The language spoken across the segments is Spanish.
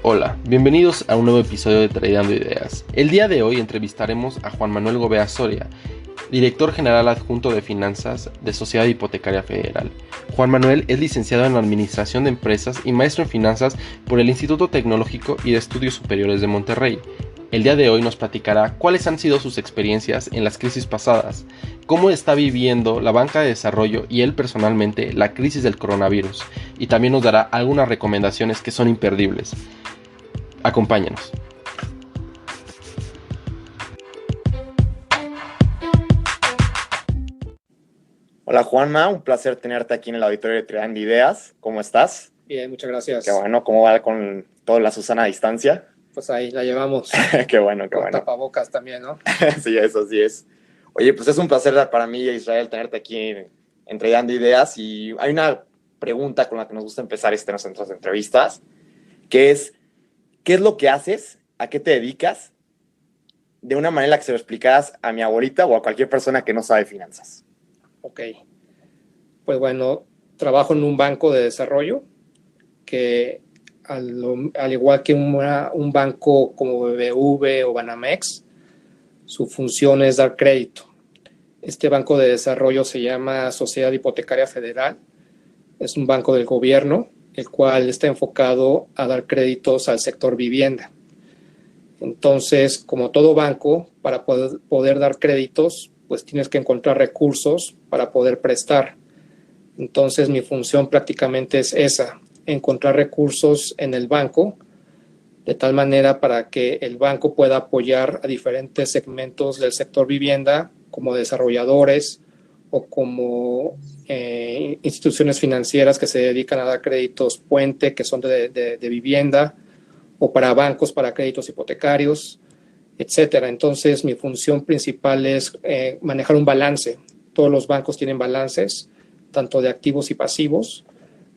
Hola, bienvenidos a un nuevo episodio de Tradeando Ideas. El día de hoy entrevistaremos a Juan Manuel Gobea Soria, Director General Adjunto de Finanzas de Sociedad Hipotecaria Federal. Juan Manuel es licenciado en Administración de Empresas y maestro en Finanzas por el Instituto Tecnológico y de Estudios Superiores de Monterrey. El día de hoy nos platicará cuáles han sido sus experiencias en las crisis pasadas, cómo está viviendo la banca de desarrollo y él personalmente la crisis del coronavirus, y también nos dará algunas recomendaciones que son imperdibles. Acompáñanos. Hola Juanma, un placer tenerte aquí en el auditorio de Tradeando Ideas. ¿Cómo estás? Bien, muchas gracias. Qué bueno, ¿cómo va con toda la Susana a distancia? Pues ahí la llevamos. Qué bueno, qué con bueno. Tapabocas también, ¿no? Sí, eso sí es. Oye, pues es un placer para mí, Israel, tenerte aquí en Tradeando Ideas. Y hay una pregunta con la que nos gusta empezar nuestras entrevistas, que es, ¿qué es lo que haces? ¿A qué te dedicas? De una manera que se lo explicaras a mi abuelita o a cualquier persona que no sabe finanzas. Ok. Pues bueno, trabajo en un banco de desarrollo que al igual que un banco como BBV o Banamex, su función es dar crédito. Este banco de desarrollo se llama Sociedad Hipotecaria Federal. Es un banco del gobierno, el cual está enfocado a dar créditos al sector vivienda. Entonces, como todo banco, para poder dar créditos, pues tienes que encontrar recursos para poder prestar. Entonces, mi función prácticamente es esa, encontrar recursos en el banco, de tal manera para que el banco pueda apoyar a diferentes segmentos del sector vivienda, como desarrolladores o como instituciones financieras que se dedican a dar créditos puente, que son de vivienda, o para bancos, para créditos hipotecarios, etcétera. Entonces, mi función principal es manejar un balance. Todos los bancos tienen balances, tanto de activos y pasivos.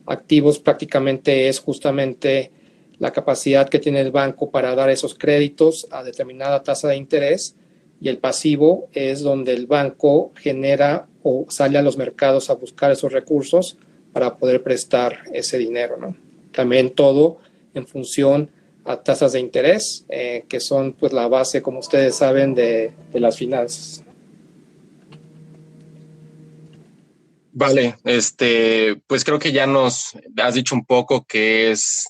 Activos prácticamente es justamente la capacidad que tiene el banco para dar esos créditos a determinada tasa de interés, y el pasivo es donde el banco genera o sale a los mercados a buscar esos recursos para poder prestar ese dinero, ¿no? También todo en función a tasas de interés, que son pues la base, como ustedes saben, de las finanzas. Vale, pues creo que ya nos has dicho un poco qué es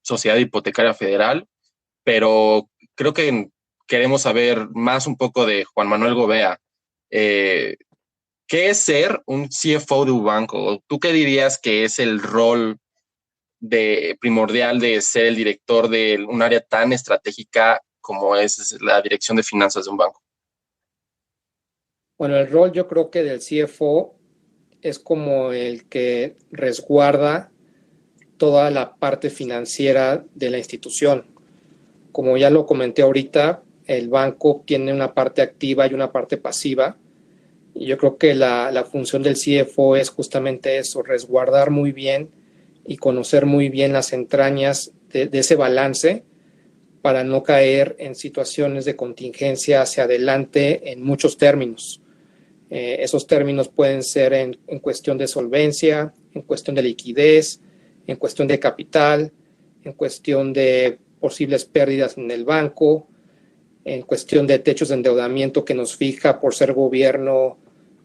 Sociedad Hipotecaria Federal, pero creo que queremos saber más un poco de Juan Manuel Gobea. Eh, ¿Qué es ser un CFO de un banco? ¿Tú qué dirías que es el rol primordial de ser el director de un área tan estratégica como es la dirección de finanzas de un banco? Bueno, el rol yo creo que del CFO es como el que resguarda toda la parte financiera de la institución. Como ya lo comenté ahorita, el banco tiene una parte activa y una parte pasiva. Y yo creo que la función del CFO es justamente eso, resguardar muy bien y conocer muy bien las entrañas de ese balance para no caer en situaciones de contingencia hacia adelante en muchos términos. Esos términos pueden ser en cuestión de solvencia, en cuestión de liquidez, en cuestión de capital, en cuestión de posibles pérdidas en el banco, en cuestión de techos de endeudamiento que nos fija por ser gobierno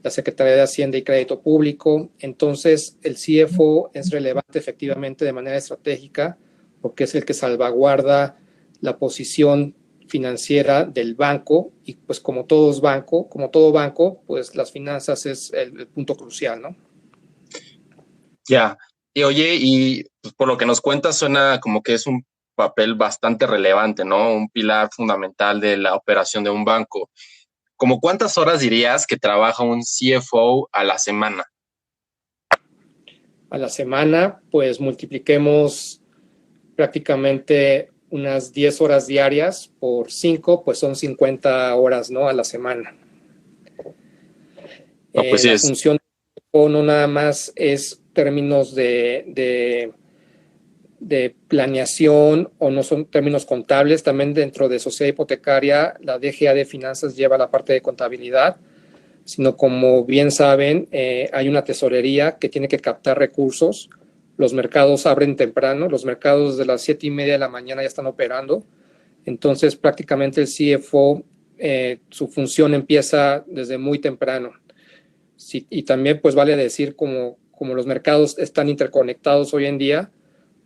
la Secretaría de Hacienda y Crédito Público. Entonces, el CFO es relevante efectivamente de manera estratégica porque es el que salvaguarda la posición financiera del banco, y pues como todo banco, pues las finanzas es el punto crucial, ¿no? Ya. Y oye, y pues, por lo que nos cuentas suena como que es un papel bastante relevante, ¿no? Un pilar fundamental de la operación de un banco. ¿Cómo cuántas horas dirías que trabaja un CFO a la semana? A la semana, pues multipliquemos prácticamente unas 10 horas diarias por 5, pues son 50 horas, ¿no? A la semana. No, pues sí La es. función no nada más es términos de planeación o no son términos contables. También dentro de sociedad hipotecaria, la DGA de finanzas lleva la parte de contabilidad, sino como bien saben, hay una tesorería que tiene que captar recursos los mercados abren temprano, los mercados de las 7:30 de la mañana ya están operando, entonces prácticamente el CFO, su función empieza desde muy temprano. Sí, y también pues vale decir como los mercados están interconectados hoy en día,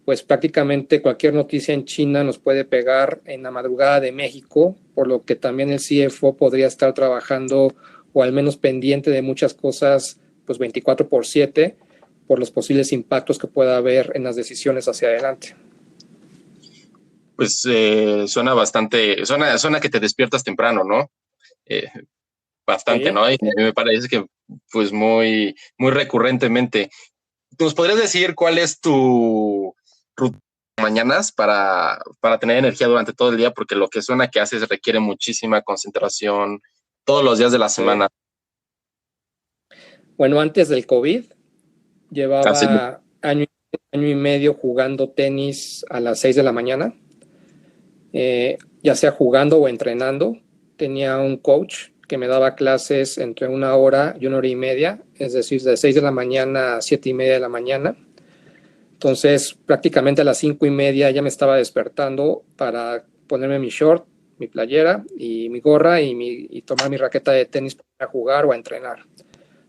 pues prácticamente cualquier noticia en China nos puede pegar en la madrugada de México, por lo que también el CFO podría estar trabajando o al menos pendiente de muchas cosas pues 24/7 por los posibles impactos que pueda haber en las decisiones hacia adelante. Pues suena bastante, suena que te despiertas temprano, ¿no? Bastante, ¿Sí? ¿no? Y me parece que pues muy, muy recurrentemente. ¿Nos podrías decir cuál es tu rutina de mañanas para tener energía durante todo el día? Porque lo que suena que haces requiere muchísima concentración todos los días de la semana. Bueno, antes del COVID Así, llevaba año y medio jugando tenis a las 6 de la mañana, ya sea jugando o entrenando. Tenía un coach que me daba clases entre 1 hora y 1 hora y media, es decir, de 6 de la mañana a 7:30 de la mañana. Entonces, prácticamente a las 5:30 ya me estaba despertando para ponerme mi short, mi playera y mi gorra y tomar mi raqueta de tenis para jugar o a entrenar.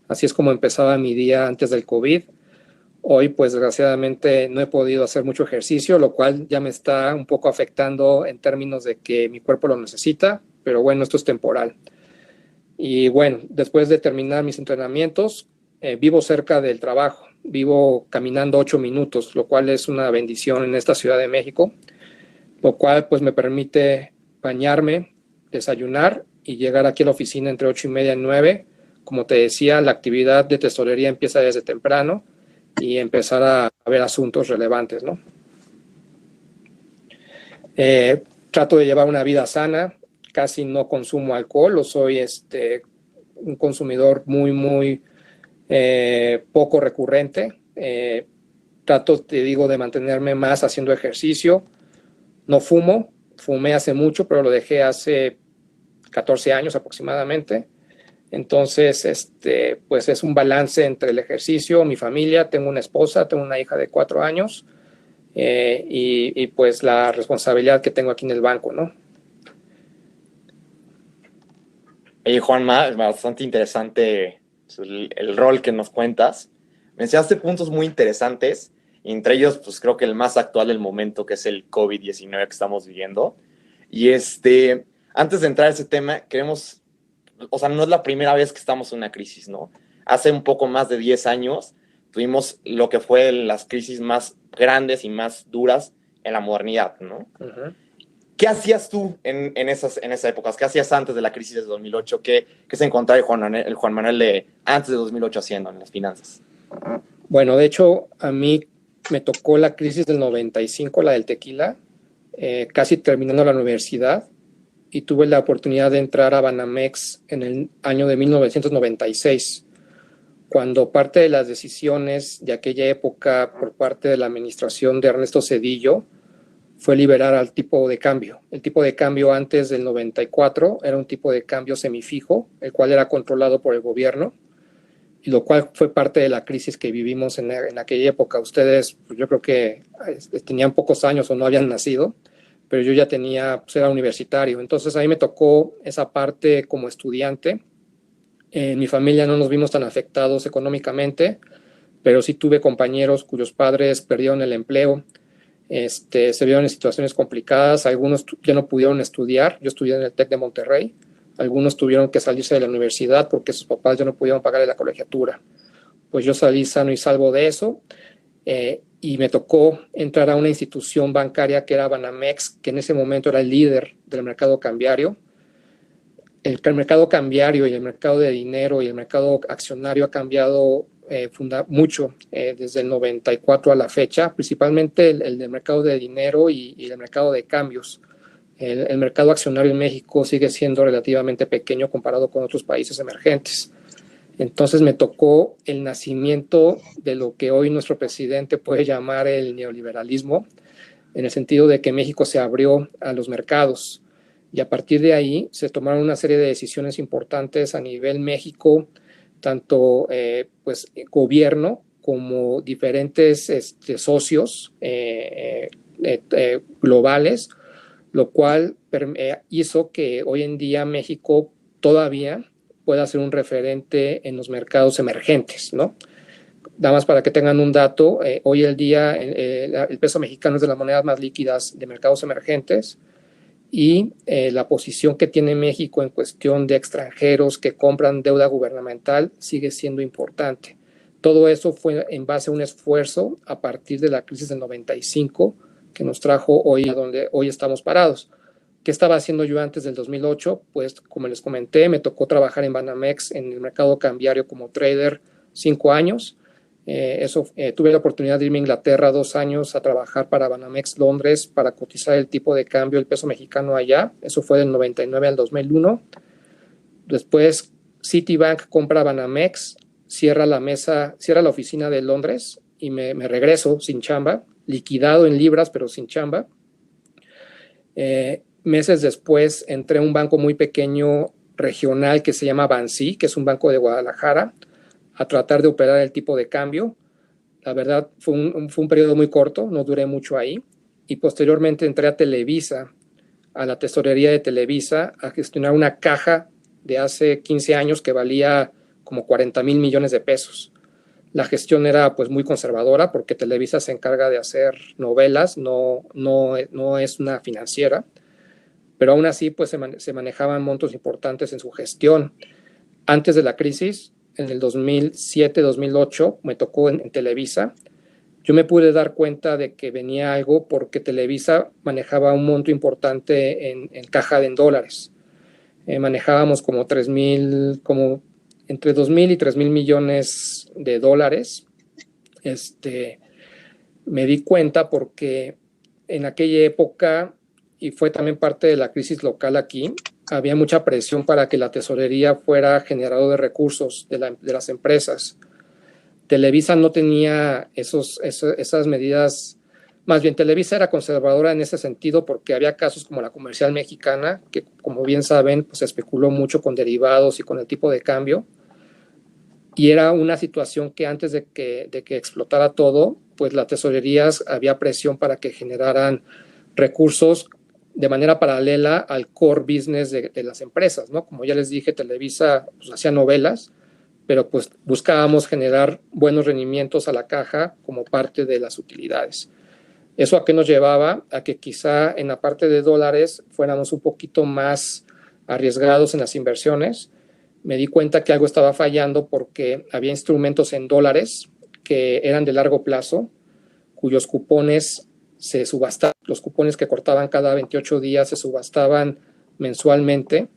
Así es como empezaba mi día antes del COVID. Hoy, pues desgraciadamente no he podido hacer mucho ejercicio, lo cual ya me está un poco afectando en términos de que mi cuerpo lo necesita, pero bueno, esto es temporal. Y bueno, después de terminar mis entrenamientos, vivo cerca del trabajo, vivo caminando 8 minutos, lo cual es una bendición en esta Ciudad de México, lo cual pues me permite bañarme, desayunar y llegar aquí a la oficina entre 8:30 y 9. Como te decía, la actividad de tesorería empieza desde temprano y empezar a ver asuntos relevantes, ¿no? Trato de llevar una vida sana, casi no consumo alcohol, o soy un consumidor muy poco recurrente. Trato, te digo, de mantenerme más haciendo ejercicio. No fumo, fumé hace mucho, pero lo dejé hace 14 años aproximadamente. Entonces, pues es un balance entre el ejercicio, mi familia, tengo una esposa, tengo una hija de 4 años, y pues la responsabilidad que tengo aquí en el banco, ¿no? Oye, Juanma, es bastante interesante el rol que nos cuentas. Mencionaste puntos muy interesantes, y entre ellos, pues creo que el más actual del momento, que es el COVID-19 que estamos viviendo. Y antes de entrar a ese tema, queremos, o sea, no es la primera vez que estamos en una crisis, ¿no? Hace un poco más de 10 años tuvimos lo que fue las crisis más grandes y más duras en la modernidad, ¿no? Uh-huh. ¿Qué hacías tú en esas épocas? ¿Qué hacías antes de la crisis de 2008? ¿Qué se encontraba el Juan Manuel de antes de 2008 haciendo en las finanzas? Bueno, de hecho, a mí me tocó la crisis del 95, la del tequila, casi terminando la universidad, y tuve la oportunidad de entrar a Banamex en el año de 1996, cuando parte de las decisiones de aquella época por parte de la administración de Ernesto Zedillo fue liberar al tipo de cambio. El tipo de cambio antes del 94 era un tipo de cambio semifijo, el cual era controlado por el gobierno, y lo cual fue parte de la crisis que vivimos en aquella época. Ustedes, pues yo creo que tenían pocos años o no habían nacido, pero yo ya tenía, pues era universitario. Entonces a mí me tocó esa parte como estudiante. En mi familia no nos vimos tan afectados económicamente, pero sí tuve compañeros cuyos padres perdieron el empleo, se vieron en situaciones complicadas. Algunos ya no pudieron estudiar. Yo estudié en el TEC de Monterrey. Algunos tuvieron que salirse de la universidad porque sus papás ya no pudieron pagarle la colegiatura. Pues yo salí sano y salvo de eso, y me tocó entrar a una institución bancaria que era Banamex, que en ese momento era el líder del mercado cambiario. El mercado cambiario y el mercado de dinero y el mercado accionario ha cambiado mucho desde el 94 a la fecha, principalmente el del mercado de dinero y el mercado de cambios. El mercado accionario en México sigue siendo relativamente pequeño comparado con otros países emergentes. Entonces me tocó el nacimiento de lo que hoy nuestro presidente puede llamar el neoliberalismo, en el sentido de que México se abrió a los mercados, y a partir de ahí se tomaron una serie de decisiones importantes a nivel México, tanto pues gobierno como diferentes socios globales, lo cual hizo que hoy en día México todavía pueda ser un referente en los mercados emergentes, ¿no? Nada más para que tengan un dato, hoy el día el peso mexicano es de las monedas más líquidas de mercados emergentes, y la posición que tiene México en cuestión de extranjeros que compran deuda gubernamental sigue siendo importante. Todo eso fue en base a un esfuerzo a partir de la crisis del 95 que nos trajo hoy a donde hoy estamos parados. ¿Qué estaba haciendo yo antes del 2008? Pues como les comenté, me tocó trabajar en Banamex en el mercado cambiario como trader 5 años. Tuve la oportunidad de irme a Inglaterra 2 años a trabajar para Banamex Londres para cotizar el tipo de cambio del peso mexicano allá. Eso fue del 99 al 2001. Después Citibank compra Banamex, cierra la oficina de Londres y me regreso sin chamba, liquidado en libras pero sin chamba. Meses después entré a un banco muy pequeño regional que se llama Bansi, que es un banco de Guadalajara, a tratar de operar el tipo de cambio. La verdad fue un periodo muy corto, no duré mucho ahí. Y posteriormente entré a Televisa, a la tesorería de Televisa, a gestionar una caja de hace 15 años que valía como 40,000 millones de pesos. La gestión era pues muy conservadora porque Televisa se encarga de hacer novelas, no es una financiera, pero aún así pues se manejaban montos importantes en su gestión. Antes de la crisis, en el 2007-2008, me tocó en Televisa. Yo me pude dar cuenta de que venía algo porque Televisa manejaba un monto importante en caja en dólares. Manejábamos como entre 2,000 y 3,000 millones de dólares. Me di cuenta porque en aquella época, y fue también parte de la crisis local aquí, había mucha presión para que la tesorería fuera generador de recursos de las empresas. Televisa no tenía esas medidas, más bien Televisa era conservadora en ese sentido porque había casos como la Comercial Mexicana, que como bien saben, pues especuló mucho con derivados y con el tipo de cambio, y era una situación que antes de que explotara todo, pues las tesorerías había presión para que generaran recursos de manera paralela al core business de las empresas, ¿no? Como ya les dije, Televisa pues, hacía novelas, pero pues buscábamos generar buenos rendimientos a la caja como parte de las utilidades. ¿Eso a qué nos llevaba? A que quizá en la parte de dólares fuéramos un poquito más arriesgados en las inversiones. Me di cuenta que algo estaba fallando porque había instrumentos en dólares que eran de largo plazo, cuyos cupones se subastaban, los cupones que cortaban cada 28 días se subastaban mensualmente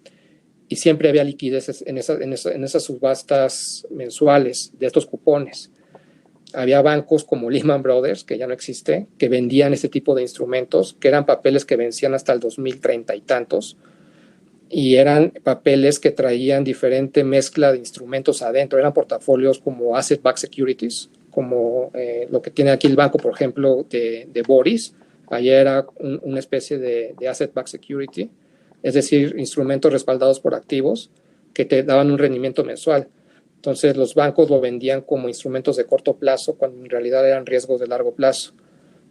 y siempre había liquidez en esas subastas mensuales de estos cupones. Había bancos como Lehman Brothers, que ya no existe, que vendían este tipo de instrumentos, que eran papeles que vencían hasta el 2030 y tantos, y eran papeles que traían diferente mezcla de instrumentos adentro, eran portafolios como asset-backed securities, como lo que tiene aquí el banco, por ejemplo, de Boris. Allá era una especie de asset-backed security, es decir, instrumentos respaldados por activos que te daban un rendimiento mensual. Entonces los bancos lo vendían como instrumentos de corto plazo cuando en realidad eran riesgos de largo plazo.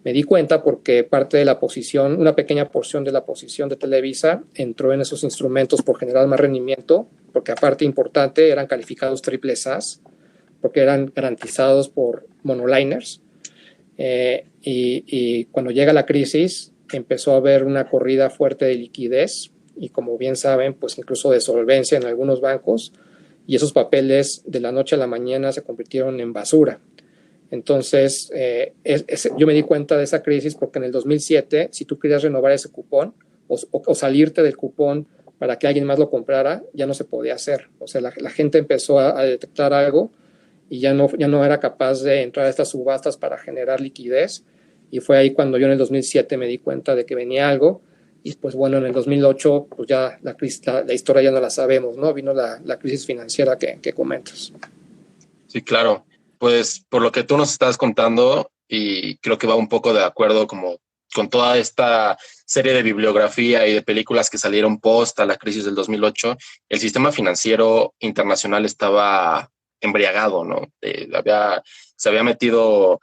Me di cuenta porque parte de la posición, una pequeña porción de la posición de Televisa entró en esos instrumentos por generar más rendimiento, porque aparte importante eran calificados triples As, porque eran garantizados por monoliners. Y cuando llega la crisis empezó a haber una corrida fuerte de liquidez y como bien saben, pues incluso de solvencia en algunos bancos, y esos papeles de la noche a la mañana se convirtieron en basura. Entonces, yo me di cuenta de esa crisis porque en el 2007, si tú querías renovar ese cupón o salirte del cupón para que alguien más lo comprara, ya no se podía hacer. O sea, la gente empezó a detectar algo y ya no era capaz de entrar a estas subastas para generar liquidez. Y fue ahí cuando yo en el 2007 me di cuenta de que venía algo. Y pues bueno, en el 2008, pues ya la historia ya no la sabemos, ¿no? Vino la crisis financiera que comentas. Sí, claro. Pues por lo que tú nos estás contando, y creo que va un poco de acuerdo como con toda esta serie de bibliografía y de películas que salieron post a la crisis del 2008, el sistema financiero internacional estaba embriagado, ¿no? Había se había metido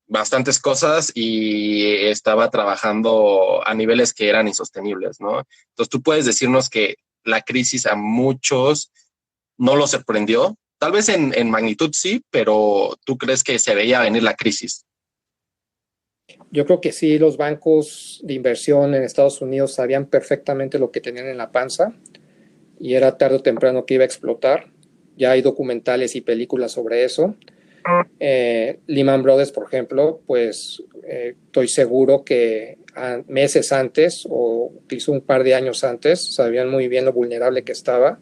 bastantes cosas y estaba trabajando a niveles que eran insostenibles, ¿no? Entonces tú puedes decirnos que la crisis a muchos no los sorprendió, tal vez en magnitud sí, pero ¿tú crees que se veía venir la crisis? Yo creo que sí, los bancos de inversión en Estados Unidos sabían perfectamente lo que tenían en la panza y era tarde o temprano que iba a explotar. Ya hay documentales y películas sobre eso. Lehman Brothers, por ejemplo, pues estoy seguro que meses antes o quizá un par de años antes sabían muy bien lo vulnerable que estaba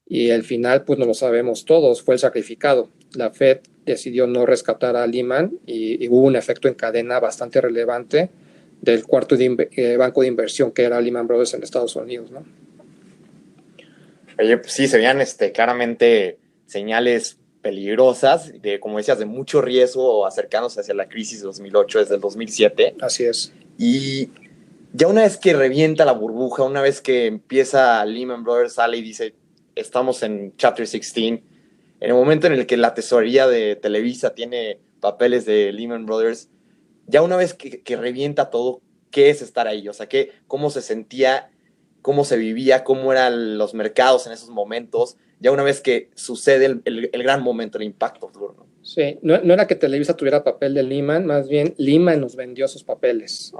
y al final pues no lo sabemos todos, fue el sacrificado. La Fed decidió no rescatar a Lehman y hubo un efecto en cadena bastante relevante del cuarto banco de inversión que era Lehman Brothers en Estados Unidos, ¿no? Oye, pues sí, se veían claramente señales peligrosas, de, como decías, de mucho riesgo acercándose hacia la crisis de 2008, desde el 2007. Así es. Y ya una vez que revienta la burbuja, una vez que empieza Lehman Brothers, sale y dice, estamos en Chapter 16, en el momento en el que la tesorería de Televisa tiene papeles de Lehman Brothers, ya una vez que revienta todo, ¿qué es estar ahí? O sea, ¿cómo se sentía, cómo se vivía, cómo eran los mercados en esos momentos? Ya una vez que sucede el gran momento, el impacto duro, ¿no? Sí, no era que Televisa tuviera papel de Lehman, más bien Lehman nos vendió sus papeles,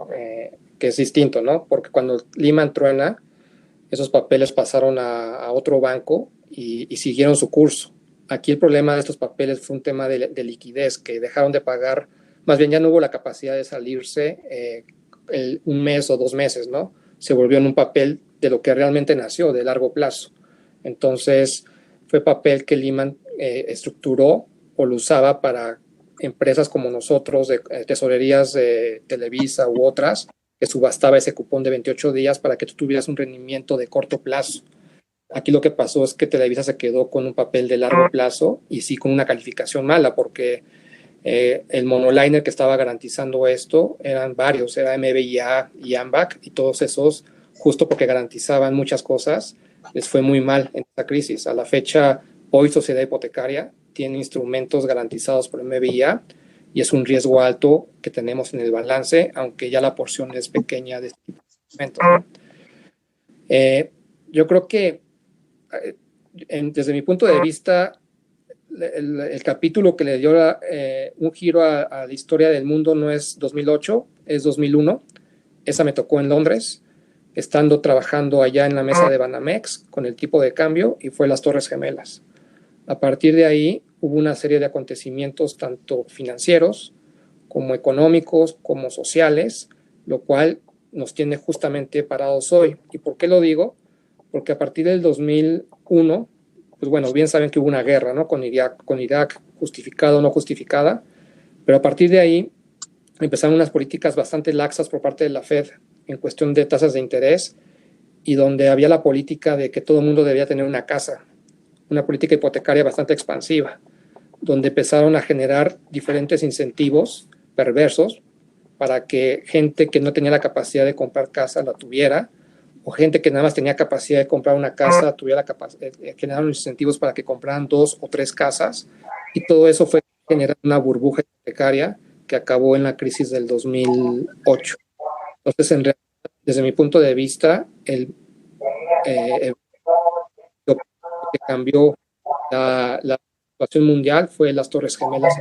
que es distinto, ¿no? Porque cuando Lehman truena, esos papeles pasaron a otro banco y siguieron su curso. Aquí el problema de estos papeles fue un tema de liquidez, que dejaron de pagar, más bien ya no hubo la capacidad de salirse un mes o 2 meses, ¿no? Se volvió en un papel de lo que realmente nació, de largo plazo. Entonces, fue papel que Lehman estructuró o lo usaba para empresas como nosotros, de tesorerías de Televisa u otras, que subastaba ese cupón de 28 días para que tú tuvieras un rendimiento de corto plazo. Aquí lo que pasó es que Televisa se quedó con un papel de largo plazo y sí con una calificación mala, porque el monoliner que estaba garantizando esto eran varios, era MBIA y AMBAC, y todos esos, justo porque garantizaban muchas cosas, les fue muy mal en esta crisis. A la fecha, hoy Sociedad Hipotecaria tiene instrumentos garantizados por MBIA y es un riesgo alto que tenemos en el balance, aunque ya la porción es pequeña de este tipo de instrumentos, ¿no? Yo creo que desde mi punto de vista, el capítulo que le dio un giro a la historia del mundo no es 2008, es 2001. Esa me tocó en Londres, estando trabajando allá en la mesa de Banamex con el tipo de cambio, y fue las Torres Gemelas. A partir de ahí hubo una serie de acontecimientos tanto financieros como económicos como sociales, lo cual nos tiene justamente parados hoy. ¿Y por qué lo digo? Porque a partir del 2001, pues bueno, bien saben que hubo una guerra, ¿no? Con Irak, justificada o no justificada, pero a partir de ahí empezaron unas políticas bastante laxas por parte de la Fed en cuestión de tasas de interés, y donde había la política de que todo el mundo debía tener una casa, una política hipotecaria bastante expansiva, donde empezaron a generar diferentes incentivos perversos para que gente que no tenía la capacidad de comprar casa la tuviera, o gente que nada más tenía capacidad de comprar una casa tuviera generaron incentivos para que compraran 2 o 3 casas, y todo eso fue generando una burbuja hipotecaria que acabó en la crisis del 2008. Entonces, en realidad, desde mi punto de vista, el que cambió la situación mundial fue las Torres Gemelas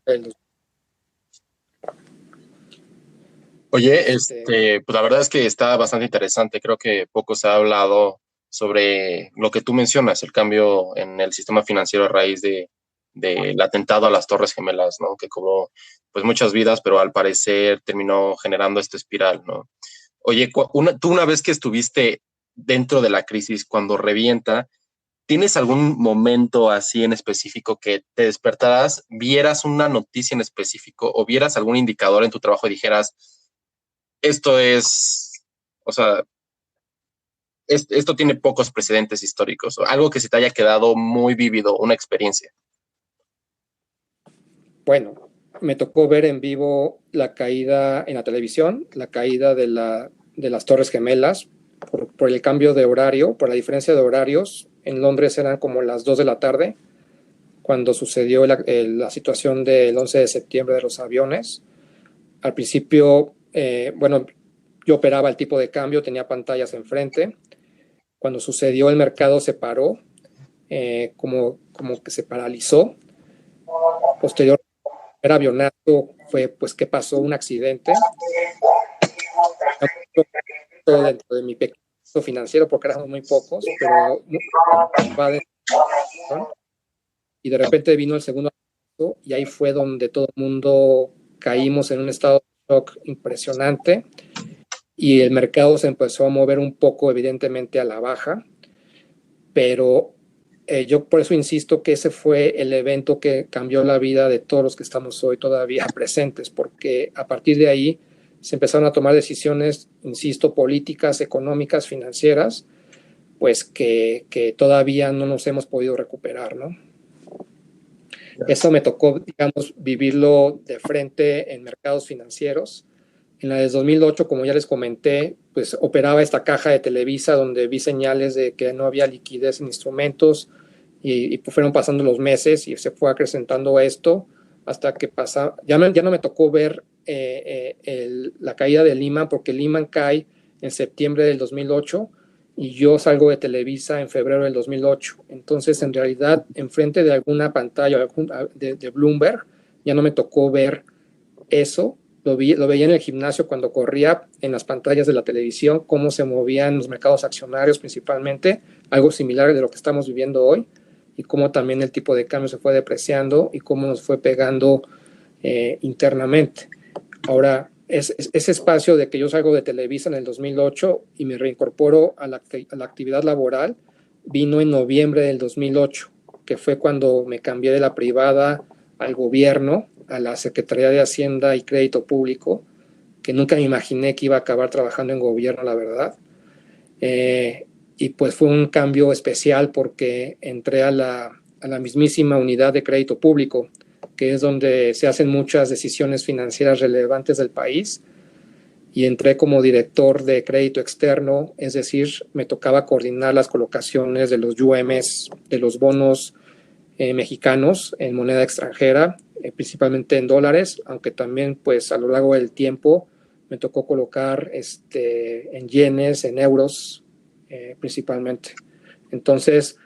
el Oye, pues la verdad es que está bastante interesante. Creo que poco se ha hablado sobre lo que tú mencionas, el cambio en el sistema financiero a raíz del atentado a las Torres Gemelas, ¿no? Que cobró pues muchas vidas, pero al parecer terminó generando esta espiral, ¿no? Oye, tú una vez que estuviste dentro de la crisis, cuando revienta, ¿tienes algún momento así en específico que te despertarás, vieras una noticia en específico o vieras algún indicador en tu trabajo y dijeras, esto es, o sea, esto tiene pocos precedentes históricos, o algo que se te haya quedado muy vívido, una experiencia? Bueno, me tocó ver en vivo la caída en la televisión, la caída de las Torres Gemelas, por el cambio de horario, por la diferencia de horarios. En Londres eran como las 2 de la tarde, cuando sucedió la situación del 11 de septiembre de los aviones. Al principio, bueno, yo operaba el tipo de cambio, tenía pantallas enfrente. Cuando sucedió, el mercado se paró, como que se paralizó. Posterior al avionazo fue, pues, ¿qué pasó? Un accidente. Dentro de mi pequeño financiero, porque éramos muy pocos, pero y de repente vino el segundo avionazo, y ahí fue donde todo el mundo caímos en un estado de shock impresionante, y el mercado se empezó a mover un poco, evidentemente, a la baja, pero yo por eso insisto que ese fue el evento que cambió la vida de todos los que estamos hoy todavía presentes, porque a partir de ahí se empezaron a tomar decisiones, insisto, políticas, económicas, financieras, pues que todavía no nos hemos podido recuperar, ¿no? Eso me tocó, digamos, vivirlo de frente en mercados financieros. En la de 2008, como ya les comenté, pues operaba esta caja de Televisa donde vi señales de que no había liquidez en instrumentos, y pues fueron pasando los meses y se fue acrecentando esto hasta que ya no me tocó ver la caída de Lehman, porque Lehman cae en septiembre del 2008 y yo salgo de Televisa en febrero del 2008. Entonces, en realidad, enfrente de alguna pantalla de Bloomberg, ya no me tocó ver eso. Lo veía en el gimnasio cuando corría en las pantallas de la televisión, cómo se movían los mercados accionarios principalmente, algo similar de lo que estamos viviendo hoy, y cómo también el tipo de cambio se fue depreciando y cómo nos fue pegando internamente. Ahora, ese espacio de que yo salgo de Televisa en el 2008 y me reincorporo a la actividad laboral vino en noviembre del 2008, que fue cuando me cambié de la privada al gobierno, a la Secretaría de Hacienda y Crédito Público, que nunca me imaginé que iba a acabar trabajando en gobierno, la verdad. Y pues fue un cambio especial porque entré a la mismísima unidad de crédito público, que es donde se hacen muchas decisiones financieras relevantes del país, y entré como director de crédito externo, es decir, me tocaba coordinar las colocaciones de los UMs, de los bonos mexicanos en moneda extranjera, principalmente en dólares, aunque también pues a lo largo del tiempo me tocó colocar en yenes, en euros principalmente. Entonces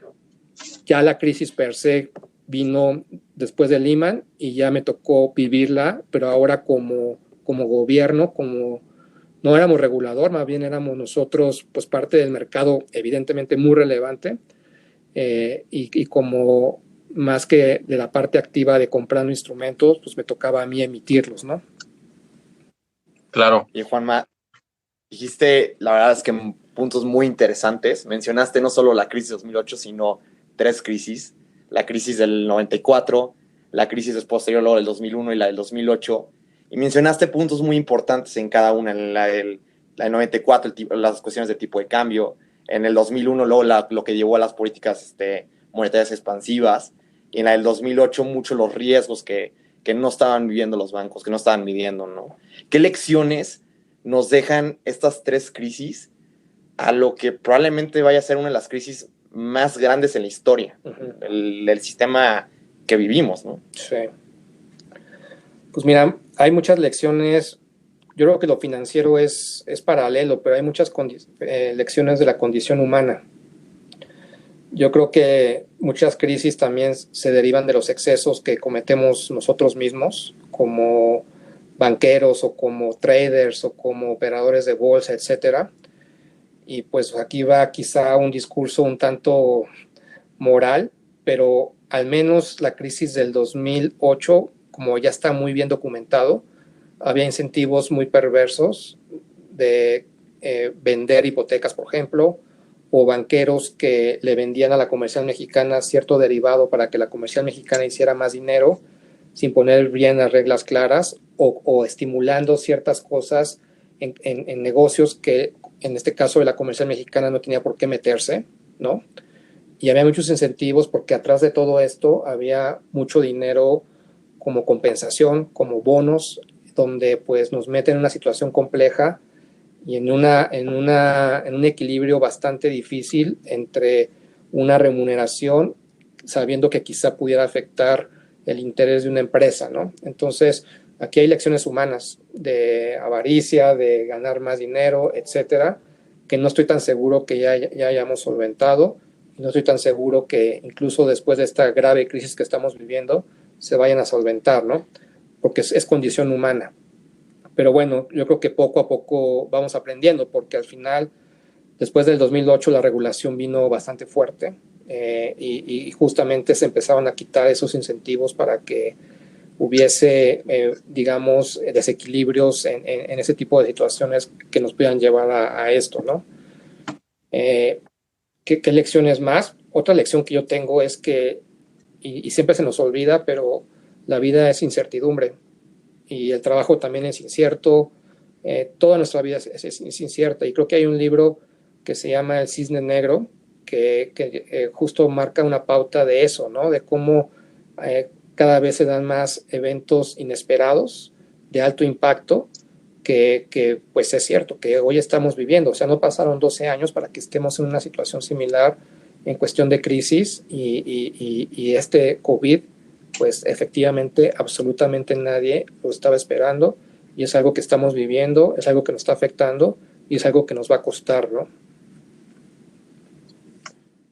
ya la crisis per se vino después de Lehman y ya me tocó vivirla, pero ahora como gobierno, como no éramos regulador, más bien éramos nosotros pues parte del mercado evidentemente muy relevante, y como más que de la parte activa de comprando instrumentos, pues me tocaba a mí emitirlos, ¿no? Claro. Y Juanma, dijiste, la verdad es que puntos muy interesantes. Mencionaste no solo la crisis de 2008, sino 3 crisis. La crisis del 94, la crisis posterior luego del 2001 y la del 2008. Y mencionaste puntos muy importantes en cada una. En la del 94, las cuestiones de tipo de cambio. En el 2001, luego lo que llevó a las políticas monetarias expansivas. Y en la del 2008, muchos los riesgos que no estaban viviendo los bancos, que no estaban midiendo, ¿no? ¿Qué lecciones nos dejan estas 3 crisis a lo que probablemente vaya a ser una de las crisis más grandes en la historia, el sistema que vivimos, ¿no? Sí. Pues mira, hay muchas lecciones. Yo creo que lo financiero es paralelo, pero hay muchas lecciones de la condición humana. Yo creo que muchas crisis también se derivan de los excesos que cometemos nosotros mismos, como banqueros o como traders o como operadores de bolsa, etcétera. Y pues aquí va quizá un discurso un tanto moral, pero al menos la crisis del 2008, como ya está muy bien documentado, había incentivos muy perversos de vender hipotecas, por ejemplo, o banqueros que le vendían a la comercial mexicana cierto derivado para que la comercial mexicana hiciera más dinero sin poner bien las reglas claras, o estimulando ciertas cosas en negocios que en este caso de la comercial mexicana no tenía por qué meterse, ¿no? Y había muchos incentivos porque atrás de todo esto había mucho dinero como compensación, como bonos, donde pues nos meten en una situación compleja y en un equilibrio bastante difícil entre una remuneración sabiendo que quizá pudiera afectar el interés de una empresa, ¿no? Entonces, aquí hay lecciones humanas de avaricia, de ganar más dinero, etcétera, que no estoy tan seguro que ya hayamos solventado. No estoy tan seguro que incluso después de esta grave crisis que estamos viviendo se vayan a solventar, ¿no? Porque es condición humana. Pero bueno, yo creo que poco a poco vamos aprendiendo, porque al final, después del 2008, la regulación vino bastante fuerte y justamente se empezaron a quitar esos incentivos para que hubiese, digamos, desequilibrios en ese tipo de situaciones que nos puedan llevar a esto, ¿no? ¿Qué lecciones más? Otra lección que yo tengo es que, y siempre se nos olvida, pero la vida es incertidumbre y el trabajo también es incierto. Toda nuestra vida es incierta, y creo que hay un libro que se llama El Cisne Negro que justo marca una pauta de eso, ¿no? De cómo cada vez se dan más eventos inesperados de alto impacto que pues es cierto que hoy estamos viviendo. O sea, no pasaron 12 años para que estemos en una situación similar en cuestión de crisis y este COVID, pues efectivamente absolutamente nadie lo estaba esperando, y es algo que estamos viviendo, es algo que nos está afectando y es algo que nos va a costar, ¿no?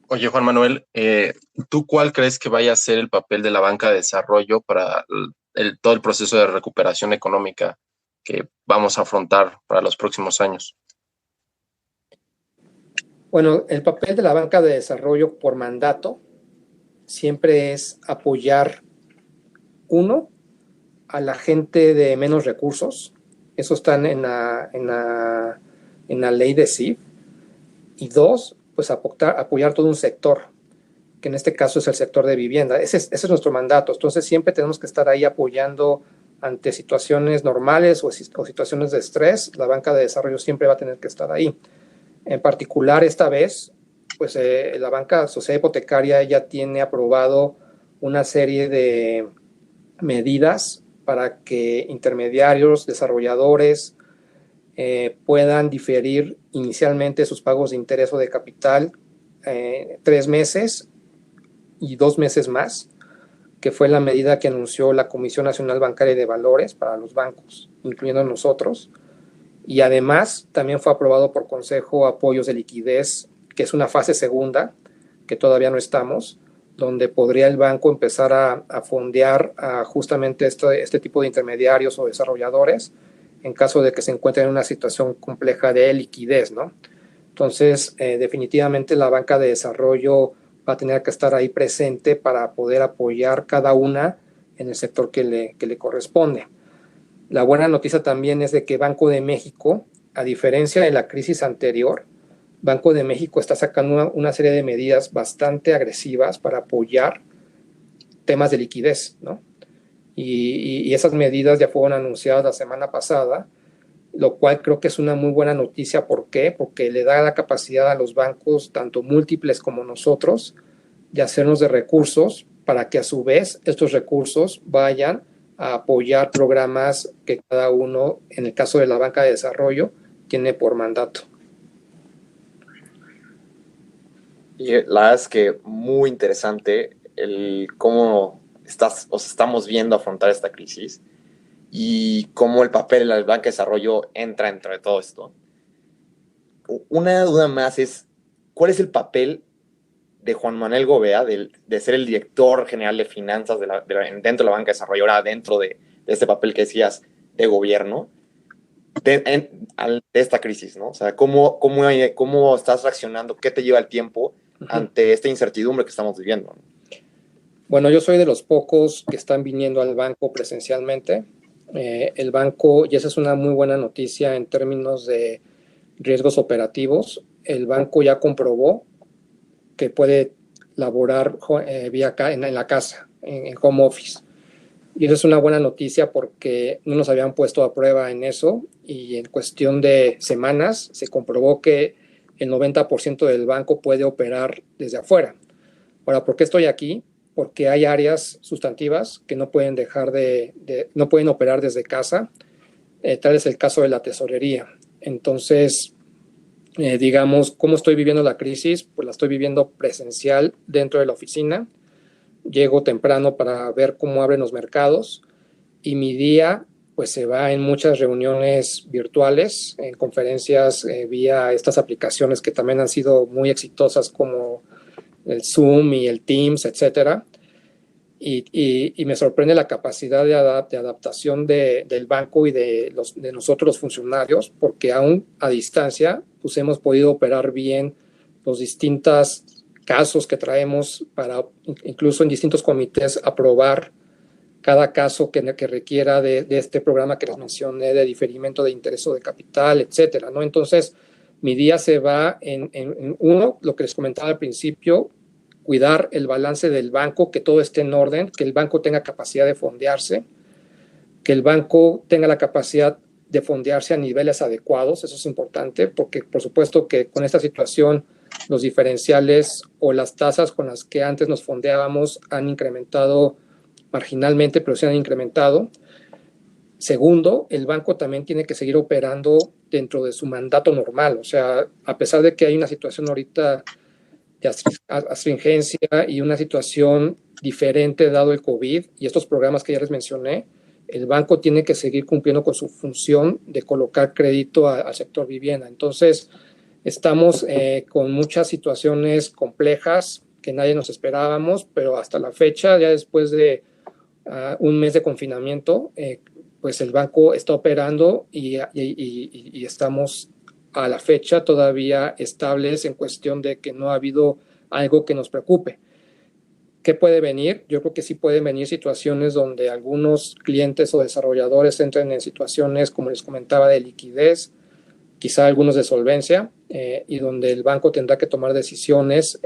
Oye, Juan Manuel, ¿tú cuál crees que vaya a ser el papel de la banca de desarrollo para todo el proceso de recuperación económica que vamos a afrontar para los próximos años? Bueno, el papel de la banca de desarrollo por mandato siempre es apoyar, uno, a la gente de menos recursos. Eso está en la ley de CIF. Y dos, pues apoyar todo un sector, que en este caso es el sector de vivienda. Ese es nuestro mandato. Entonces siempre tenemos que estar ahí apoyando ante situaciones normales o situaciones de estrés. La banca de desarrollo siempre va a tener que estar ahí. En particular, esta vez, pues la banca sociedad hipotecaria ya tiene aprobado una serie de medidas para que intermediarios, desarrolladores puedan diferir inicialmente sus pagos de interés o de capital 3 meses y 2 meses más, que fue la medida que anunció la Comisión Nacional Bancaria y de Valores para los bancos, incluyendo nosotros. Y además también fue aprobado por Consejo apoyos de liquidez, que es una fase segunda, que todavía no estamos, donde podría el banco empezar a fondear a justamente este tipo de intermediarios o desarrolladores en caso de que se encuentren en una situación compleja de liquidez, ¿no? Entonces, definitivamente la banca de desarrollo va a tener que estar ahí presente para poder apoyar cada una en el sector que le corresponde. La buena noticia también es de que Banco de México, a diferencia de la crisis anterior, Banco de México está sacando una serie de medidas bastante agresivas para apoyar temas de liquidez, ¿no? Y esas medidas ya fueron anunciadas la semana pasada, lo cual creo que es una muy buena noticia. ¿Por qué? Porque le da la capacidad a los bancos, tanto múltiples como nosotros, de hacernos de recursos para que a su vez estos recursos vayan a apoyar programas que cada uno, en el caso de la banca de desarrollo, tiene por mandato. Y la verdad es que muy interesante el cómo estamos viendo afrontar esta crisis y cómo el papel de la banca de desarrollo entra dentro de todo esto. Una duda más es, ¿cuál es el papel de Juan Manuel Gobea de ser el director general de finanzas dentro de la banca de desarrollo, ahora dentro de este papel que decías de gobierno, de esta crisis, ¿no? O sea, ¿cómo estás reaccionando? ¿Qué te lleva el tiempo ante esta incertidumbre que estamos viviendo? Bueno, yo soy de los pocos que están viniendo al banco presencialmente. El banco, y esa es una muy buena noticia en términos de riesgos operativos, el banco ya comprobó que puede laborar en la casa, en home office. Y eso es una buena noticia porque no nos habían puesto a prueba en eso, y en cuestión de semanas se comprobó que el 90% del banco puede operar desde afuera. Ahora, ¿por qué estoy aquí? Porque hay áreas sustantivas que no pueden no pueden operar desde casa. Tal es el caso de la tesorería. Entonces, digamos, ¿cómo estoy viviendo la crisis? Pues la estoy viviendo presencial dentro de la oficina. llego temprano para ver cómo abren los mercados y mi día pues se va en muchas reuniones virtuales, en conferencias vía estas aplicaciones que también han sido muy exitosas como el Zoom y el Teams, etcétera. Y me sorprende la capacidad de adaptación del banco y de nosotros los funcionarios, porque aún a distancia pues hemos podido operar bien los distintos casos que traemos para incluso en distintos comités aprobar cada caso que requiera de este programa que les mencioné de diferimiento de interés o de capital, etcétera, ¿no? Entonces, mi día se va en uno, lo que les comentaba al principio, cuidar el balance del banco, que todo esté en orden, que el banco tenga capacidad de fondearse, que el banco tenga la capacidad de fondearse a niveles adecuados, eso es importante, porque por supuesto que con esta situación los diferenciales o las tasas con las que antes nos fondeábamos han incrementado marginalmente, pero se han incrementado. Segundo, el banco también tiene que seguir operando dentro de su mandato normal, o sea, a pesar de que hay una situación ahorita de astringencia y una situación diferente dado el COVID y estos programas que ya les mencioné, el banco tiene que seguir cumpliendo con su función de colocar crédito al sector vivienda. Entonces, estamos con muchas situaciones complejas que nadie nos esperábamos, pero hasta la fecha, ya después de un mes de confinamiento, pues el banco está operando y estamos a la fecha todavía estables en cuestión de que no ha habido algo que nos preocupe. ¿Qué puede venir? Yo creo que sí pueden venir situaciones donde algunos clientes o desarrolladores entren en situaciones, como les comentaba, de liquidez, quizá algunos de solvencia, y donde el banco tendrá que tomar decisiones,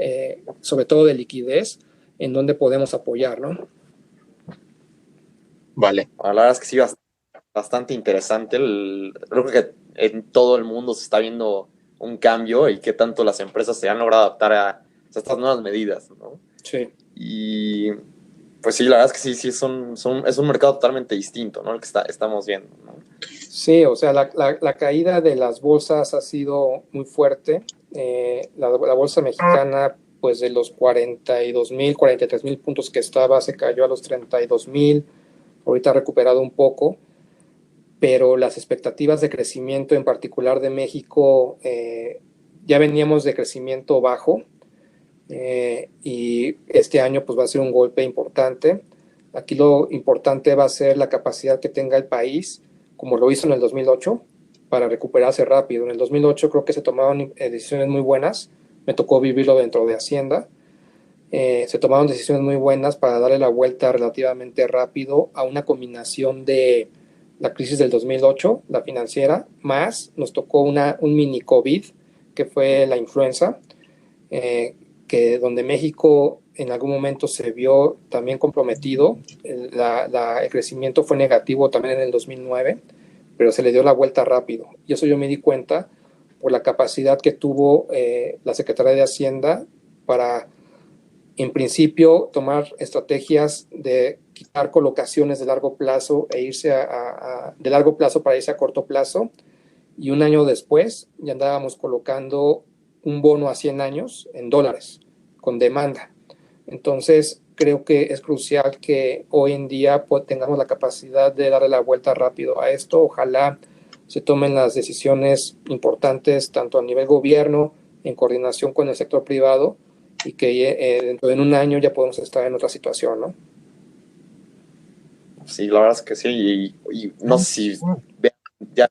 sobre todo de liquidez, en donde podemos apoyar, ¿no? Vale. La verdad es que sí, bastante interesante. Creo que en todo el mundo se está viendo un cambio y qué tanto las empresas se han logrado adaptar a estas nuevas medidas, ¿no? Sí. Y pues sí, la verdad es que sí, es un mercado totalmente distinto, ¿no? El que estamos viendo, ¿no? Sí, o sea, la caída de las bolsas ha sido muy fuerte. La bolsa mexicana, pues de los 42,000, 43,000 puntos que estaba, se cayó a los 32,000. Ahorita ha recuperado un poco, pero las expectativas de crecimiento, en particular de México, ya veníamos de crecimiento bajo, y este año pues va a ser un golpe importante. Aquí lo importante va a ser la capacidad que tenga el país, como lo hizo en el 2008, para recuperarse rápido. En el 2008 creo que se tomaron decisiones muy buenas, me tocó vivirlo dentro de Hacienda. Se tomaron decisiones muy buenas para darle la vuelta relativamente rápido a una combinación de la crisis del 2008, la financiera, más nos tocó un mini COVID, que fue la influenza, donde México en algún momento se vio también comprometido. El crecimiento fue negativo también en el 2009, pero se le dio la vuelta rápido. Y eso yo me di cuenta por la capacidad que tuvo la Secretaría de Hacienda para, en principio, tomar estrategias de quitar colocaciones de largo plazo e irse de largo plazo para irse a corto plazo. Y un año después ya andábamos colocando un bono a 100 años en dólares, con demanda. Entonces, creo que es crucial que hoy en día tengamos la capacidad de darle la vuelta rápido a esto. Ojalá se tomen las decisiones importantes, tanto a nivel gobierno, en coordinación con el sector privado, y que dentro de un año ya podemos estar en otra situación, ¿no? Sí, la verdad es que sí, y no sé si vean ya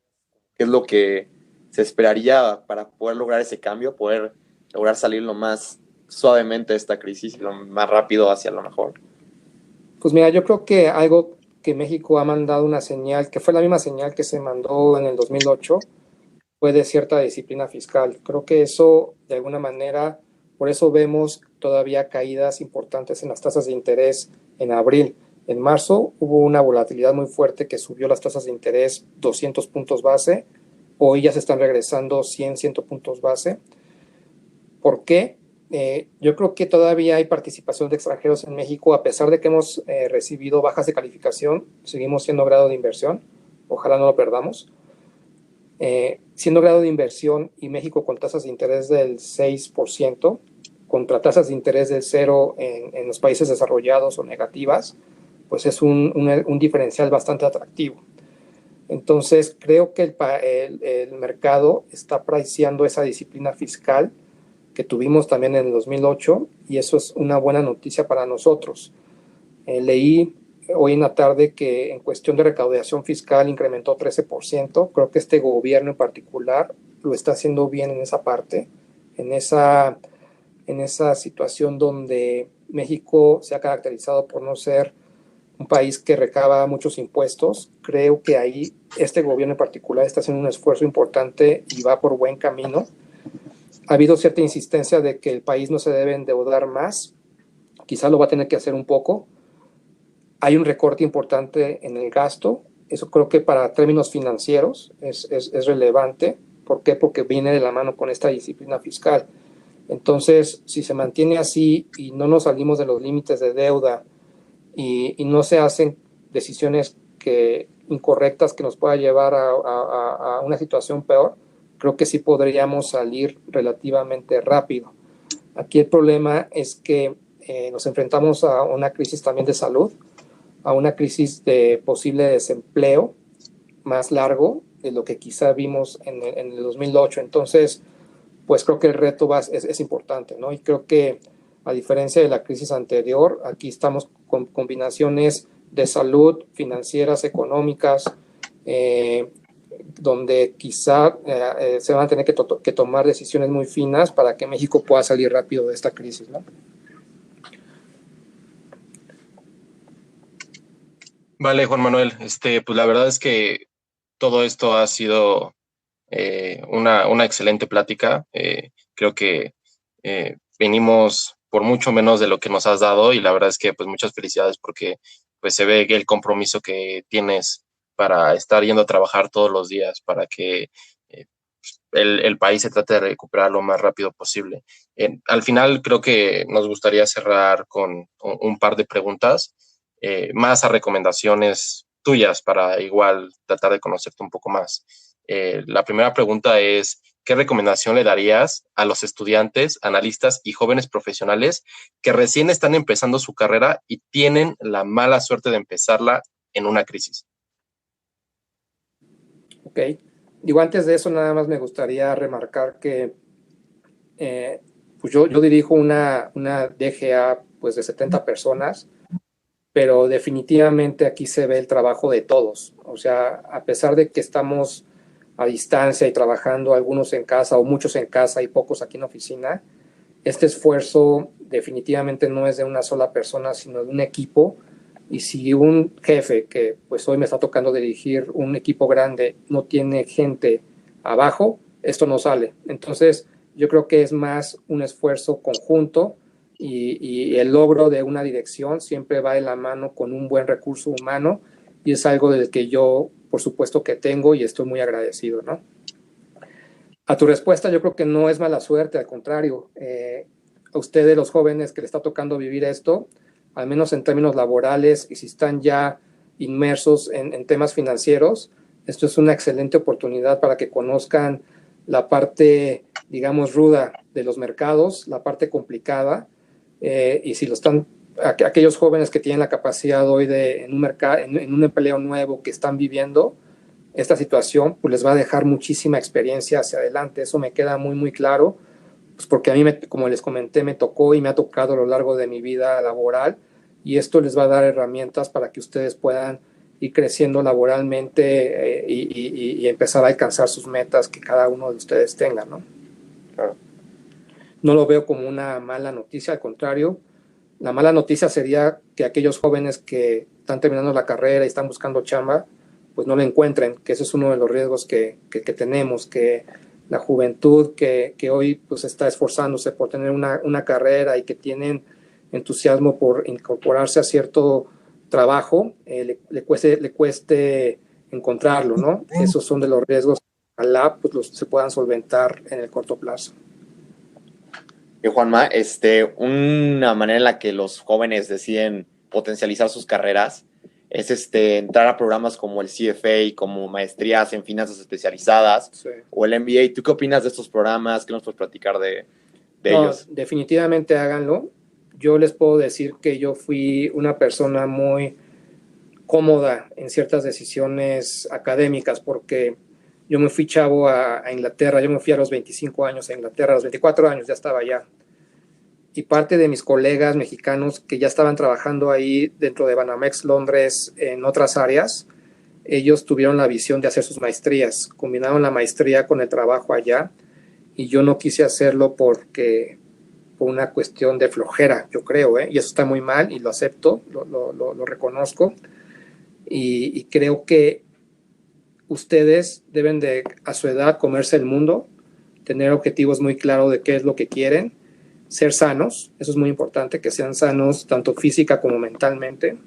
qué es lo que se esperaría para poder lograr ese cambio, poder lograr salir lo más suavemente de esta crisis y lo más rápido hacia lo mejor. Pues mira, yo creo que algo que México ha mandado una señal, que fue la misma señal que se mandó en el 2008, fue de cierta disciplina fiscal. Creo que eso, de alguna manera, por eso vemos todavía caídas importantes en las tasas de interés en abril. En marzo hubo una volatilidad muy fuerte que subió las tasas de interés 200 puntos base. Hoy ya se están regresando 100 puntos base. ¿Por qué? Yo creo que todavía hay participación de extranjeros en México, a pesar de que hemos recibido bajas de calificación, seguimos siendo grado de inversión. Ojalá no lo perdamos. Siendo grado de inversión y México con tasas de interés del 6%, contra tasas de interés del cero en los países desarrollados o negativas, pues es un diferencial bastante atractivo. Entonces, creo que el mercado está priceando esa disciplina fiscal que tuvimos también en el 2008 y eso es una buena noticia para nosotros. Leí hoy en la tarde que en cuestión de recaudación fiscal incrementó 13%. Creo que este gobierno en particular lo está haciendo bien en esa parte, en esa situación donde México se ha caracterizado por no ser un país que recaba muchos impuestos. Creo que ahí este gobierno en particular está haciendo un esfuerzo importante y va por buen camino. Ha habido cierta insistencia de que el país no se debe endeudar más. Quizá lo va a tener que hacer un poco. Hay un recorte importante en el gasto. Eso creo que para términos financieros es relevante. ¿Por qué? Porque viene de la mano con esta disciplina fiscal. Entonces, si se mantiene así y no nos salimos de los límites de deuda y no se hacen decisiones incorrectas que nos pueda llevar a una situación peor, creo que sí podríamos salir relativamente rápido. Aquí el problema es que nos enfrentamos a una crisis también de salud, a una crisis de posible desempleo más largo de lo que quizá vimos en el 2008. Entonces, pues creo que el reto es importante, ¿no? Y creo que a diferencia de la crisis anterior, aquí estamos con combinaciones de salud, financieras, económicas, donde quizá se van a tener que tomar decisiones muy finas para que México pueda salir rápido de esta crisis, ¿no? Vale, Juan Manuel, pues la verdad es que todo esto ha sido una excelente plática. Creo que venimos por mucho menos de lo que nos has dado y la verdad es que pues muchas felicidades porque pues se ve el compromiso que tienes para estar yendo a trabajar todos los días para que el país se trate de recuperar lo más rápido posible. Al final creo que nos gustaría cerrar con un par de preguntas, más a recomendaciones tuyas para igual tratar de conocerte un poco más. La primera pregunta es, ¿qué recomendación le darías a los estudiantes, analistas y jóvenes profesionales que recién están empezando su carrera y tienen la mala suerte de empezarla en una crisis? Ok. Digo, antes de eso, nada más me gustaría remarcar que pues yo dirijo una DGA pues, de 70 personas, pero definitivamente aquí se ve el trabajo de todos. O sea, a pesar de que estamos a distancia y trabajando algunos en casa o muchos en casa y pocos aquí en la oficina, este esfuerzo definitivamente no es de una sola persona, sino de un equipo. Y si un jefe, que pues hoy me está tocando dirigir un equipo grande, no tiene gente abajo, esto no sale. Entonces, yo creo que es más un esfuerzo conjunto y el logro de una dirección siempre va de la mano con un buen recurso humano y es algo del que yo, por supuesto, que tengo y estoy muy agradecido, ¿no? A tu respuesta, yo creo que no es mala suerte, al contrario. A ustedes, los jóvenes que les está tocando vivir esto, al menos en términos laborales, y si están ya inmersos en temas financieros, esto es una excelente oportunidad para que conozcan la parte, digamos, ruda de los mercados, la parte complicada, y si lo están, aquellos jóvenes que tienen la capacidad hoy en un empleo nuevo que están viviendo, esta situación pues les va a dejar muchísima experiencia hacia adelante. Eso me queda muy, muy claro, pues porque a mí, como les comenté, me tocó y me ha tocado a lo largo de mi vida laboral y esto les va a dar herramientas para que ustedes puedan ir creciendo laboralmente y empezar a alcanzar sus metas que cada uno de ustedes tenga, ¿no? Claro. No lo veo como una mala noticia, al contrario. La mala noticia sería que aquellos jóvenes que están terminando la carrera y están buscando chamba, pues no lo encuentren, que ese es uno de los riesgos que tenemos, que la juventud que hoy pues está esforzándose por tener una carrera y que tienen entusiasmo por incorporarse a cierto trabajo, le cueste encontrarlo, ¿no? Esos son de los riesgos que ojalá pues, se puedan solventar en el corto plazo. Y Juanma, una manera en la que los jóvenes deciden potencializar sus carreras es entrar a programas como el CFA, como maestrías en finanzas especializadas, Sí. o el MBA. ¿Tú qué opinas de estos programas? ¿Qué nos puedes platicar de de No, ellos. definitivamente háganlo. Yo les puedo decir que yo fui una persona muy cómoda en ciertas decisiones académicas porque yo me fui chavo a Inglaterra, yo me fui a los 25 años a Inglaterra, a los 24 años ya estaba allá. Y parte de mis colegas mexicanos que ya estaban trabajando ahí dentro de Banamex Londres en otras áreas, ellos tuvieron la visión de hacer sus maestrías, combinaron la maestría con el trabajo allá y yo no quise hacerlo porque por una cuestión de flojera, yo creo, y eso está muy mal y lo acepto, lo reconozco y creo que ustedes deben de, a su edad, comerse el mundo, tener objetivos muy claros de qué es lo que quieren, ser sanos, eso es muy importante, que sean sanos tanto física como mentalmente,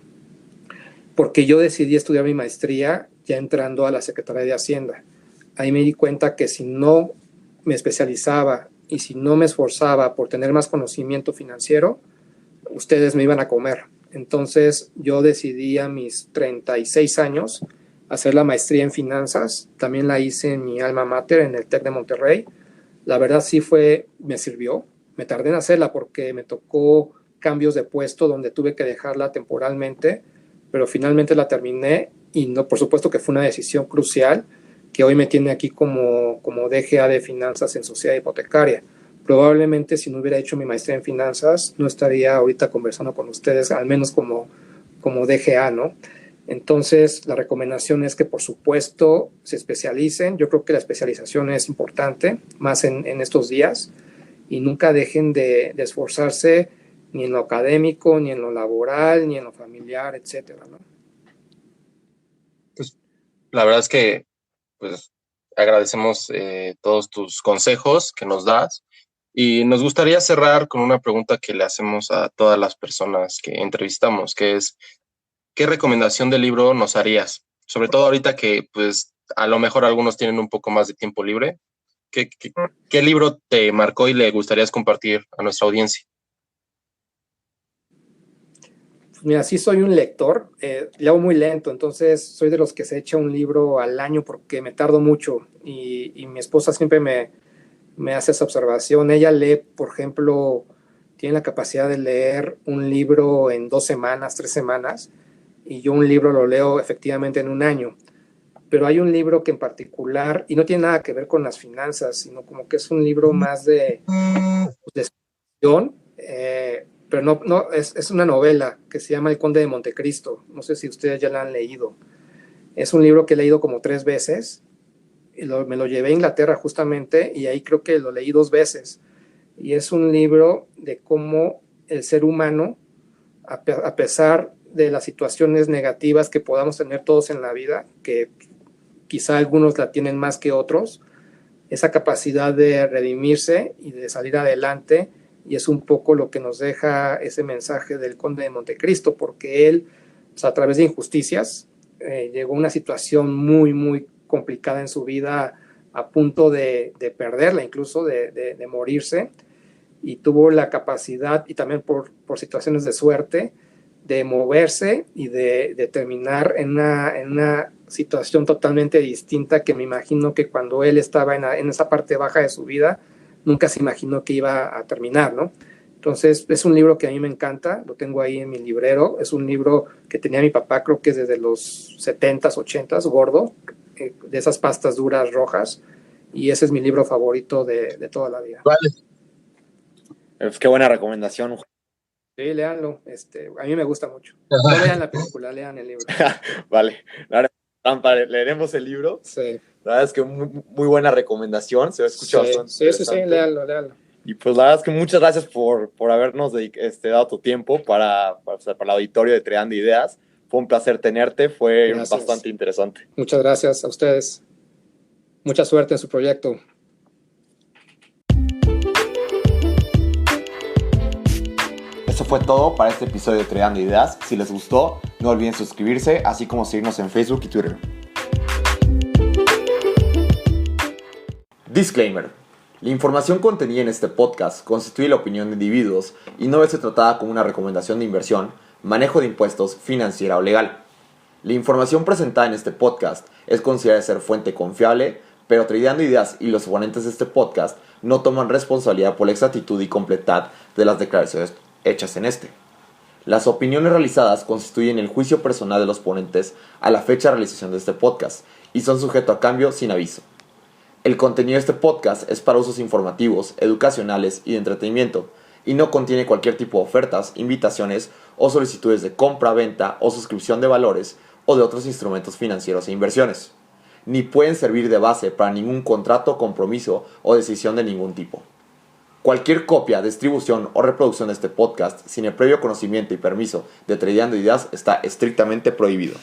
porque yo decidí estudiar mi maestría ya entrando a la Secretaría de Hacienda. Ahí me di cuenta que si no me especializaba y si no me esforzaba por tener más conocimiento financiero, ustedes me iban a comer. Entonces yo decidí a mis 36 años hacer la maestría en finanzas. También la hice en mi alma mater, en el TEC de Monterrey. La verdad sí me sirvió. Me tardé en hacerla porque me tocó cambios de puesto donde tuve que dejarla temporalmente, pero finalmente la terminé y no, por supuesto que fue una decisión crucial que hoy me tiene aquí como DGA de finanzas en sociedad hipotecaria. Probablemente si no hubiera hecho mi maestría en finanzas no estaría ahorita conversando con ustedes, al menos como DGA, ¿no? Entonces, la recomendación es que, por supuesto, se especialicen. Yo creo que la especialización es importante, más en estos días, y nunca dejen de esforzarse ni en lo académico, ni en lo laboral, ni en lo familiar, etcétera, ¿no? Pues la verdad es que pues agradecemos todos tus consejos que nos das y nos gustaría cerrar con una pregunta que le hacemos a todas las personas que entrevistamos, que es, ¿qué recomendación de libro nos harías? Sobre todo ahorita que pues a lo mejor algunos tienen un poco más de tiempo libre. ¿Qué libro te marcó y le gustaría compartir a nuestra audiencia? Pues mira, sí soy un lector, leo muy lento, entonces soy de los que se echa un libro al año porque me tardo mucho y mi esposa siempre me hace esa observación. Ella lee, por ejemplo, tiene la capacidad de leer un libro en 2 semanas, 3 semanas, y yo un libro lo leo efectivamente en un año. Pero hay un libro que en particular, y no tiene nada que ver con las finanzas, sino como que es un libro más de ficción, pero no es una novela que se llama El Conde de Montecristo. No sé si ustedes ya la han leído. Es un libro que he leído como 3 veces. Me lo llevé a Inglaterra justamente y ahí creo que lo leí 2 veces. Y es un libro de cómo el ser humano, a pesar de las situaciones negativas que podamos tener todos en la vida, que quizá algunos la tienen más que otros, esa capacidad de redimirse y de salir adelante, y es un poco lo que nos deja ese mensaje del Conde de Montecristo, porque él, o sea, a través de injusticias, llegó a una situación muy, muy complicada en su vida, a punto de perderla, incluso de morirse, y tuvo la capacidad, y también por situaciones de suerte, de moverse y de terminar en una situación totalmente distinta, que me imagino que cuando él estaba en esa parte baja de su vida, nunca se imaginó que iba a terminar, ¿no? Entonces, es un libro que a mí me encanta, lo tengo ahí en mi librero, es un libro que tenía mi papá, creo que es desde los 70s, 80s, gordo, de esas pastas duras rojas, y ese es mi libro favorito de toda la vida. Vale. Qué buena recomendación. Sí, léanlo, a mí me gusta mucho. No lean la película, lean el libro. Vale, leeremos el libro. Sí. La verdad es que muy buena recomendación, se escucha bastante interesante. Sí, léalo. Y pues la verdad es que muchas gracias por habernos dado tu tiempo para el auditorio de Treando Ideas. Fue un placer tenerte, fue bastante interesante. Muchas gracias a ustedes. Mucha suerte en su proyecto. Eso fue todo para este episodio de Treando Ideas. Si les gustó, no olviden suscribirse, así como seguirnos en Facebook y Twitter. Disclaimer. La información contenida en este podcast constituye la opinión de individuos y no debe ser tratada como una recomendación de inversión, manejo de impuestos, financiera o legal. La información presentada en este podcast es considerada ser fuente confiable, pero Tradeando Ideas y los ponentes de este podcast no toman responsabilidad por la exactitud y completud de las declaraciones hechas en este. Las opiniones realizadas constituyen el juicio personal de los ponentes a la fecha de realización de este podcast y son sujetos a cambio sin aviso. El contenido de este podcast es para usos informativos, educacionales y de entretenimiento y no contiene cualquier tipo de ofertas, invitaciones o solicitudes de compra, venta o suscripción de valores o de otros instrumentos financieros e inversiones, ni pueden servir de base para ningún contrato, compromiso o decisión de ningún tipo. Cualquier copia, distribución o reproducción de este podcast sin el previo conocimiento y permiso de Tradeando Ideas está estrictamente prohibido.